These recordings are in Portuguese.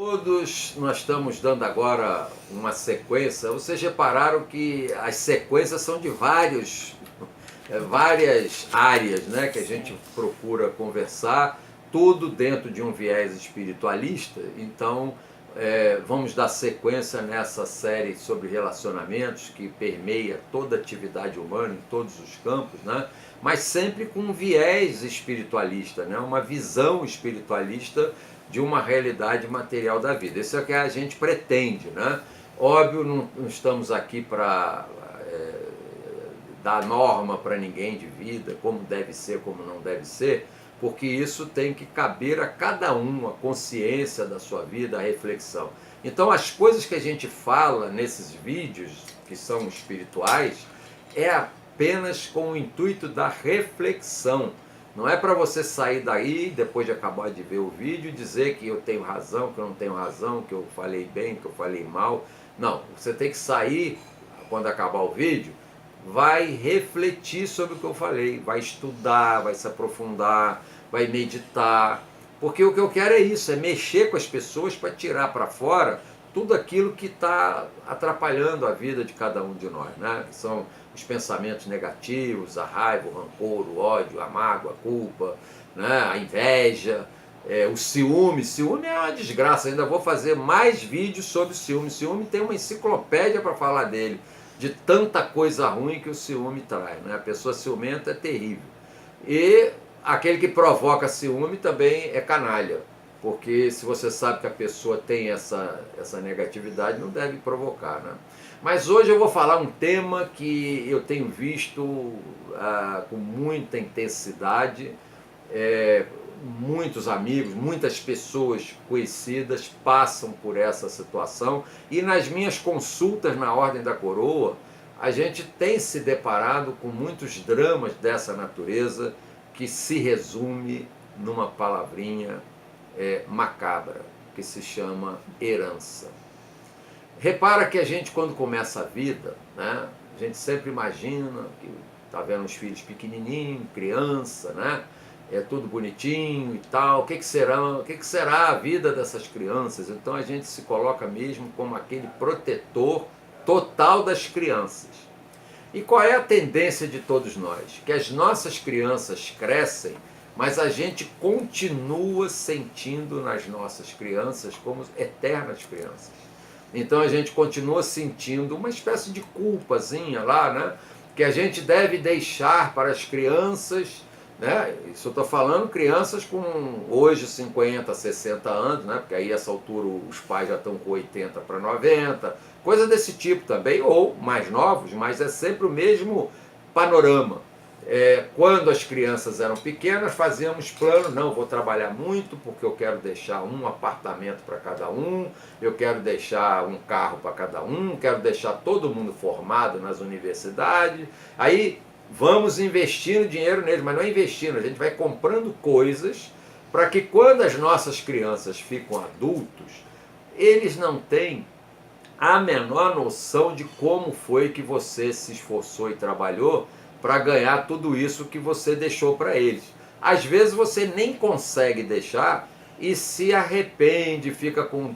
Todos nós estamos dando agora uma sequência. Vocês repararam que as sequências são de várias áreas, né, que a gente procura conversar, tudo dentro de um viés espiritualista. Então, vamos dar sequência nessa série sobre relacionamentos que permeia toda a atividade humana em todos os campos, né? Mas sempre com um viés espiritualista, né? Uma visão espiritualista de uma realidade material da vida. Isso é o que a gente pretende, né? Óbvio, não estamos aqui para dar norma para ninguém de vida, como deve ser, como não deve ser, porque isso tem que caber a cada um, a consciência da sua vida, a reflexão. Então, as coisas que a gente fala nesses vídeos, que são espirituais, é apenas com o intuito da reflexão. Não é para você sair daí, depois de acabar de ver o vídeo, e dizer que eu tenho razão, que eu não tenho razão, que eu falei bem, que eu falei mal. Não, você tem que sair, quando acabar o vídeo, vai refletir sobre o que eu falei, vai estudar, vai se aprofundar, vai meditar, porque o que eu quero é isso, é mexer com as pessoas para tirar para fora tudo aquilo que está atrapalhando a vida de cada um de nós, né? Que são os pensamentos negativos, a raiva, o rancor, o ódio, a mágoa, a culpa, né? A inveja, o ciúme. Ciúme é uma desgraça, ainda vou fazer mais vídeos sobre ciúme. Ciúme tem uma enciclopédia para falar dele, de tanta coisa ruim que o ciúme traz, né? A pessoa ciumenta é terrível. E aquele que provoca ciúme também é canalha, porque se você sabe que a pessoa tem essa negatividade, não deve provocar, né? Mas hoje eu vou falar um tema que eu tenho visto com muita intensidade, muitos amigos, muitas pessoas conhecidas passam por essa situação, e nas minhas consultas na Ordem da Coroa, a gente tem se deparado com muitos dramas dessa natureza, que se resume numa palavrinha macabra, que se chama herança. Repara que a gente, quando começa a vida, né, a gente sempre imagina que está vendo os filhos pequenininhos, criança, né? É tudo bonitinho e tal, o que será a vida dessas crianças? Então a gente se coloca mesmo como aquele protetor total das crianças. E qual é a tendência de todos nós? Que as nossas crianças crescem, mas a gente continua sentindo nas nossas crianças como eternas crianças. Então a gente continua sentindo uma espécie de culpazinha lá, né? Que a gente deve deixar para as crianças, né? Isso eu estou falando crianças com hoje 50, 60 anos, né? Porque aí essa altura os pais já estão com 80 para 90, coisa desse tipo também, ou mais novos, mas é sempre o mesmo panorama. Quando as crianças eram pequenas, fazíamos plano, não, vou trabalhar muito porque eu quero deixar um apartamento para cada um, eu quero deixar um carro para cada um, quero deixar todo mundo formado nas universidades, aí vamos investindo dinheiro neles, mas não é investindo, a gente vai comprando coisas para que quando as nossas crianças ficam adultos, eles não têm a menor noção de como foi que você se esforçou e trabalhou para ganhar tudo isso que você deixou para eles. Às vezes você nem consegue deixar e se arrepende, fica com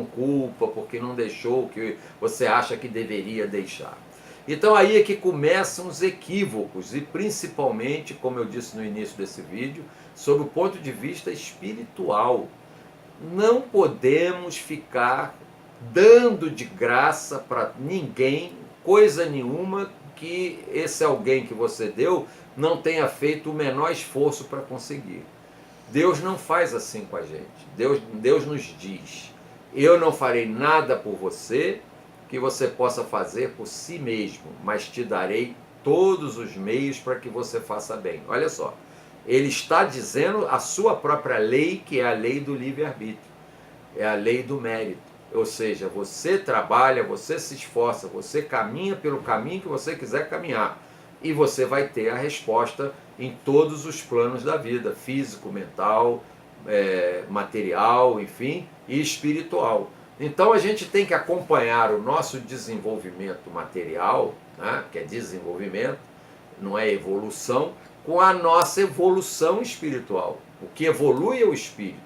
culpa porque não deixou o que você acha que deveria deixar. Então aí é que começam os equívocos, e principalmente, como eu disse no início desse vídeo, sob o ponto de vista espiritual. Não podemos ficar dando de graça para ninguém coisa nenhuma que esse alguém que você deu não tenha feito o menor esforço para conseguir. Deus não faz assim com a gente. Deus nos diz: eu não farei nada por você que você possa fazer por si mesmo, mas te darei todos os meios para que você faça bem. Olha só, ele está dizendo a sua própria lei, que é a lei do livre-arbítrio, é a lei do mérito. Ou seja, você trabalha, você se esforça, você caminha pelo caminho que você quiser caminhar, e você vai ter a resposta em todos os planos da vida, físico, mental, material, enfim, e espiritual. Então a gente tem que acompanhar o nosso desenvolvimento material, né, que é desenvolvimento, não é evolução, com a nossa evolução espiritual. O que evolui é o espírito.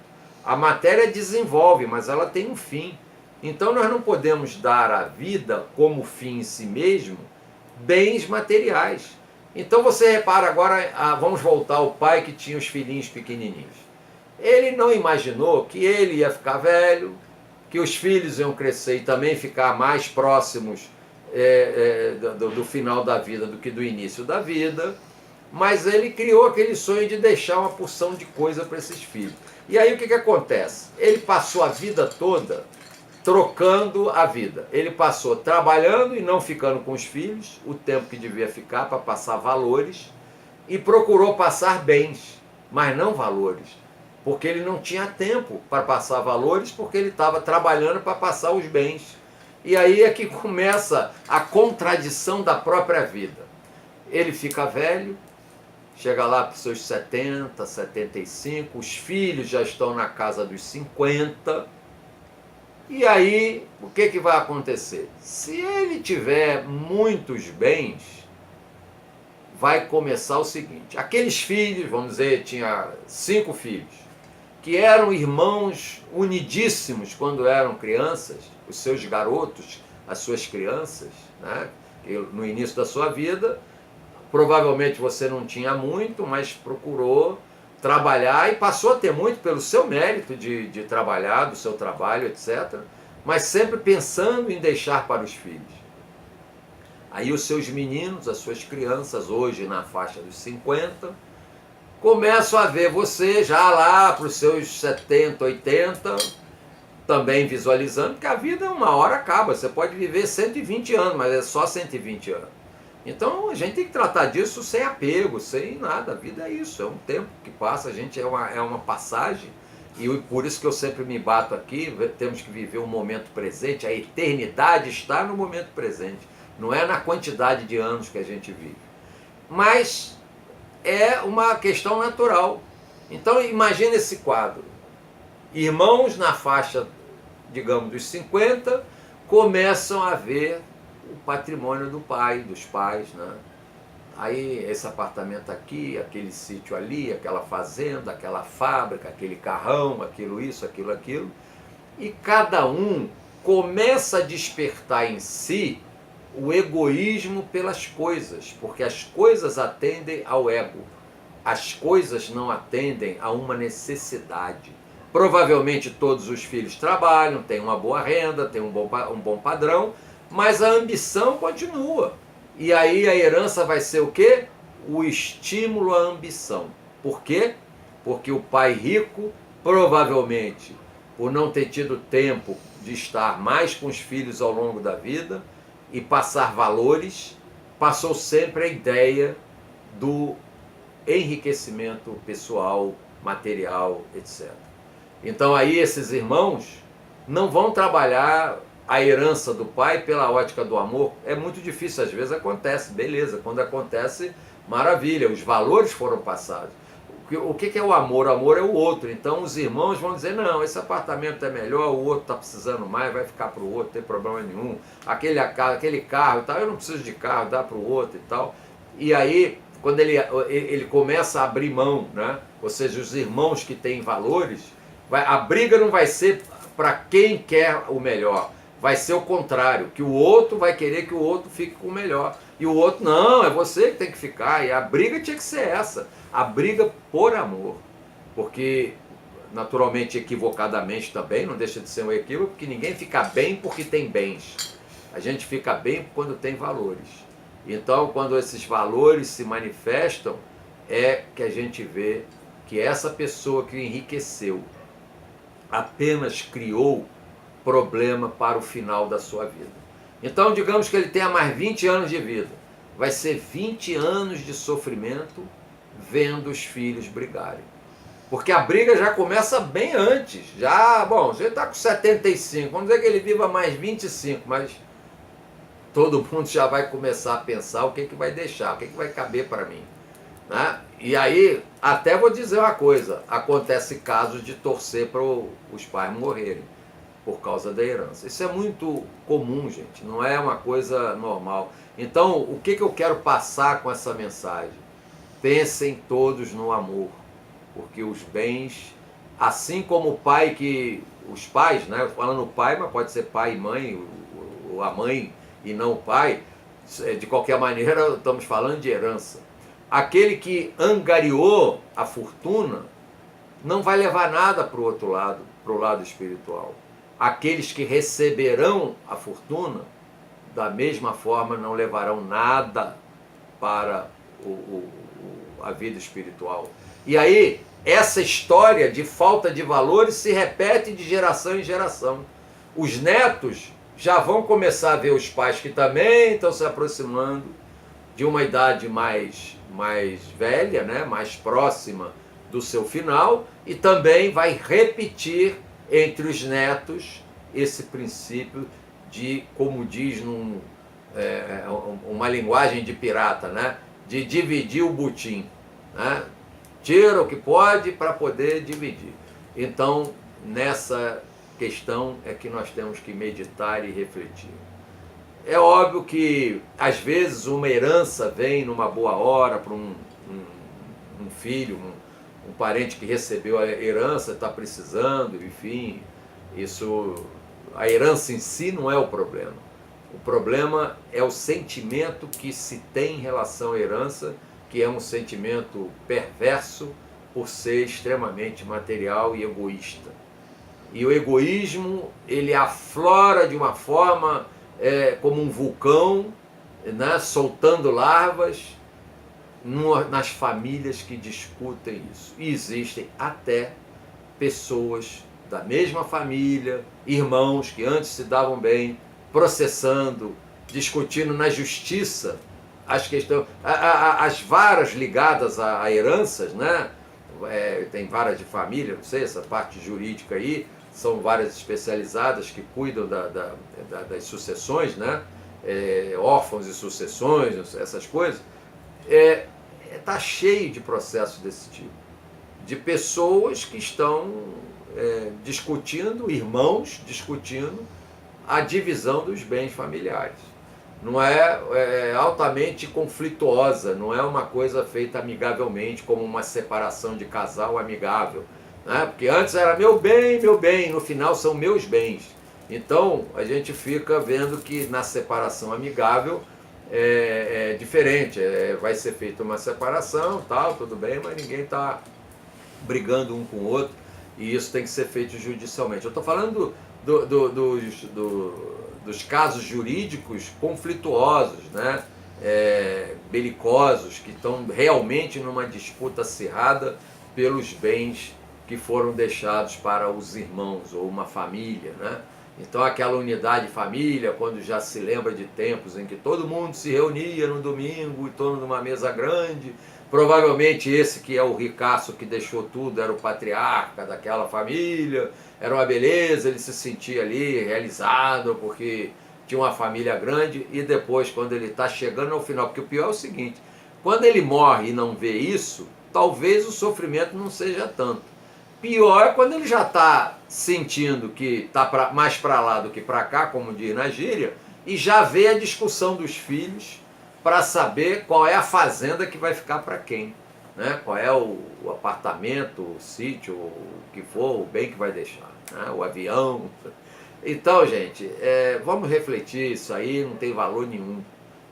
A matéria desenvolve, mas ela tem um fim. Então nós não podemos dar à vida como fim em si mesmo bens materiais. Então você repara agora, vamos voltar ao pai que tinha os filhinhos pequenininhos. Ele não imaginou que ele ia ficar velho, que os filhos iam crescer e também ficar mais próximos do final da vida do que do início da vida, mas ele criou aquele sonho de deixar uma porção de coisa para esses filhos. E aí o que acontece? Ele passou a vida toda trocando a vida. Ele passou trabalhando e não ficando com os filhos, o tempo que devia ficar para passar valores, e procurou passar bens, mas não valores, porque ele não tinha tempo para passar valores, porque ele estava trabalhando para passar os bens. E aí é que começa a contradição da própria vida. Ele fica velho, chega lá para os seus 70, 75, os filhos já estão na casa dos 50, e aí o que vai acontecer? Se ele tiver muitos bens, vai começar o seguinte: aqueles filhos, vamos dizer, tinha 5 filhos, que eram irmãos unidíssimos quando eram crianças, os seus garotos, as suas crianças, né? Que no início da sua vida, provavelmente você não tinha muito, mas procurou trabalhar e passou a ter muito pelo seu mérito de trabalhar, do seu trabalho, etc. Mas sempre pensando em deixar para os filhos. Aí os seus meninos, as suas crianças, hoje na faixa dos 50, começam a ver você já lá para os seus 70, 80, também visualizando que a vida uma hora acaba. Você pode viver 120 anos, mas é só 120 anos. Então a gente tem que tratar disso sem apego, sem nada. A vida é isso, é um tempo que passa, a gente é uma passagem. E por isso que eu sempre me bato aqui, temos que viver um momento presente. A eternidade está no momento presente, não é na quantidade de anos que a gente vive. Mas é uma questão natural. Então imagine esse quadro. Irmãos na faixa, digamos, dos 50, começam a ver o patrimônio do pai, dos pais, né? Aí esse apartamento aqui, aquele sítio ali, aquela fazenda, aquela fábrica, aquele carrão, aquilo isso, aquilo. E cada um começa a despertar em si o egoísmo pelas coisas, porque as coisas atendem ao ego. As coisas não atendem a uma necessidade. Provavelmente todos os filhos trabalham, têm uma boa renda, têm um bom padrão, mas a ambição continua. E aí a herança vai ser o quê? O estímulo à ambição. Por quê? Porque o pai rico, provavelmente, por não ter tido tempo de estar mais com os filhos ao longo da vida e passar valores, passou sempre a ideia do enriquecimento pessoal, material, etc. Então aí esses irmãos não vão trabalhar a herança do pai pela ótica do amor. É muito difícil, às vezes acontece, beleza, quando acontece, maravilha, os valores foram passados. O que é o amor? O amor é o outro. Então os irmãos vão dizer: não, esse apartamento é melhor, o outro está precisando mais, vai ficar para o outro, não tem problema nenhum. Aquele carro e tal, eu não preciso de carro, dá para o outro e tal. E aí, quando ele começa a abrir mão, né? Ou seja, os irmãos que têm valores, a briga não vai ser para quem quer o melhor, vai ser o contrário, que o outro vai querer que o outro fique com o melhor. E o outro, não, é você que tem que ficar. E a briga tinha que ser essa, a briga por amor. Porque, naturalmente, equivocadamente também, não deixa de ser um equívoco, porque ninguém fica bem porque tem bens. A gente fica bem quando tem valores. Então, quando esses valores se manifestam, é que a gente vê que essa pessoa que enriqueceu apenas criou problema para o final da sua vida. Então, digamos que ele tenha mais 20 anos de vida. Vai ser 20 anos de sofrimento vendo os filhos brigarem. Porque a briga já começa bem antes. Já, bom, você está com 75, vamos dizer que ele viva mais 25, mas todo mundo já vai começar a pensar o que vai deixar, o que vai caber para mim. Né? E aí, até vou dizer uma coisa, acontece casos de torcer para os pais morrerem por causa da herança. Isso é muito comum, gente, não é uma coisa normal. Então, o que eu quero passar com essa mensagem? Pensem todos no amor, porque os bens Assim como o pai que... Os pais, né? Falando pai, mas pode ser pai e mãe, ou a mãe e não o pai. De qualquer maneira, estamos falando de herança. Aquele que angariou a fortuna não vai levar nada para o outro lado, para o lado espiritual. Aqueles que receberão a fortuna, da mesma forma, não levarão nada para a vida espiritual. E aí, essa história de falta de valores se repete de geração em geração. Os netos já vão começar a ver os pais que também estão se aproximando de uma idade mais velha, né? Mais próxima do seu final, e também vai repetir entre os netos esse princípio de, como diz uma linguagem de pirata, né? De dividir o butim, né? Tira o que pode para poder dividir. Então, nessa questão é que nós temos que meditar e refletir. É óbvio que, às vezes, uma herança vem numa boa hora para um filho, um parente que recebeu a herança, está precisando, enfim, a herança em si não é o problema. O problema é o sentimento que se tem em relação à herança, que é um sentimento perverso por ser extremamente material e egoísta. E o egoísmo, ele aflora de uma forma como um vulcão, né, soltando larvas nas famílias que discutem isso. E existem até pessoas da mesma família, irmãos que antes se davam bem, processando, discutindo na justiça as varas ligadas a heranças, né? Tem varas de família, não sei, essa parte jurídica aí, são varas especializadas que cuidam das sucessões, né? Órfãos e sucessões, essas coisas. Está cheio de processos desse tipo, de pessoas que estão discutindo, irmãos discutindo a divisão dos bens familiares. Não é altamente conflituosa, não é uma coisa feita amigavelmente, como uma separação de casal amigável, né? Porque antes era meu bem, no final são meus bens. Então a gente fica vendo que na separação amigável é diferente, vai ser feita uma separação, tal, tudo bem, mas ninguém está brigando um com o outro, e isso tem que ser feito judicialmente. Eu estou falando dos casos jurídicos conflituosos, né? Belicosos, que estão realmente numa disputa acirrada pelos bens que foram deixados para os irmãos ou uma família, né? Então aquela unidade de família, quando já se lembra de tempos em que todo mundo se reunia no domingo em torno de uma mesa grande, provavelmente esse que é o ricaço que deixou tudo era o patriarca daquela família, era uma beleza, ele se sentia ali realizado porque tinha uma família grande, e depois quando ele está chegando ao final, porque o pior é o seguinte, quando ele morre e não vê isso, talvez o sofrimento não seja tanto. Pior é quando ele já está sentindo que está mais para lá do que para cá, como diz na gíria, e já vê a discussão dos filhos para saber qual é a fazenda que vai ficar para quem, né? Qual é o apartamento, o sítio, o que for, o bem que vai deixar, né? O avião. Então, gente, vamos refletir, isso aí não tem valor nenhum,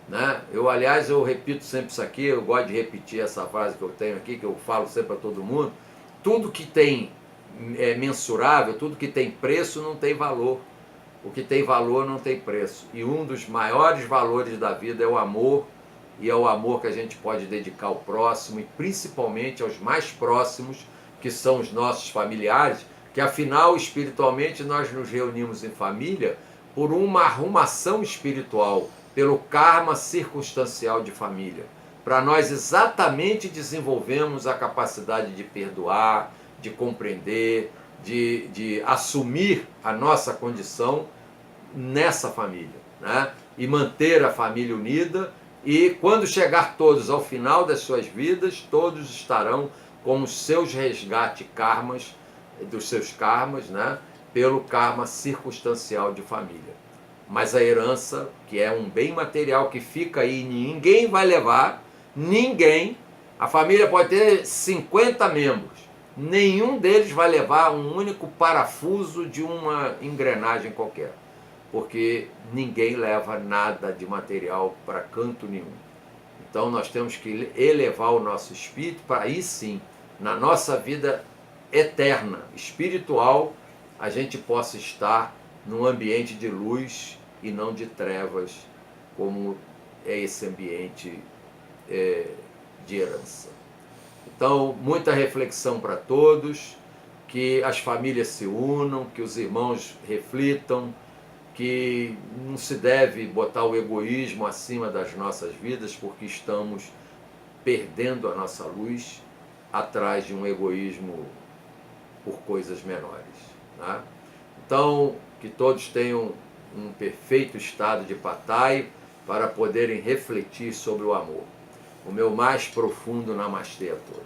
né? Aliás, eu repito sempre isso aqui, eu gosto de repetir essa frase que eu tenho aqui, que eu falo sempre para todo mundo: tudo que tem mensurável, tudo que tem preço não tem valor. O que tem valor não tem preço. E um dos maiores valores da vida é o amor, e é o amor que a gente pode dedicar ao próximo, e principalmente aos mais próximos, que são os nossos familiares, que afinal, espiritualmente, nós nos reunimos em família por uma arrumação espiritual, pelo karma circunstancial de família, para nós exatamente desenvolvermos a capacidade de perdoar, de compreender, de assumir a nossa condição nessa família, né? E manter a família unida, e quando chegar todos ao final das suas vidas, todos estarão com os seus resgate karmas, dos seus karmas, né? Pelo karma circunstancial de família. Mas a herança, que é um bem material que fica aí, ninguém vai levar, ninguém. A família pode ter 50 membros, nenhum deles vai levar um único parafuso de uma engrenagem qualquer, porque ninguém leva nada de material para canto nenhum. Então nós temos que elevar o nosso espírito para aí sim, na nossa vida eterna, espiritual, a gente possa estar num ambiente de luz e não de trevas, como é esse ambiente de herança. Então, muita reflexão para todos, que as famílias se unam, que os irmãos reflitam, que não se deve botar o egoísmo acima das nossas vidas, porque estamos perdendo a nossa luz atrás de um egoísmo por coisas menores. Né? Então, que todos tenham um perfeito estado de pataio para poderem refletir sobre o amor. O meu mais profundo namastê a todos.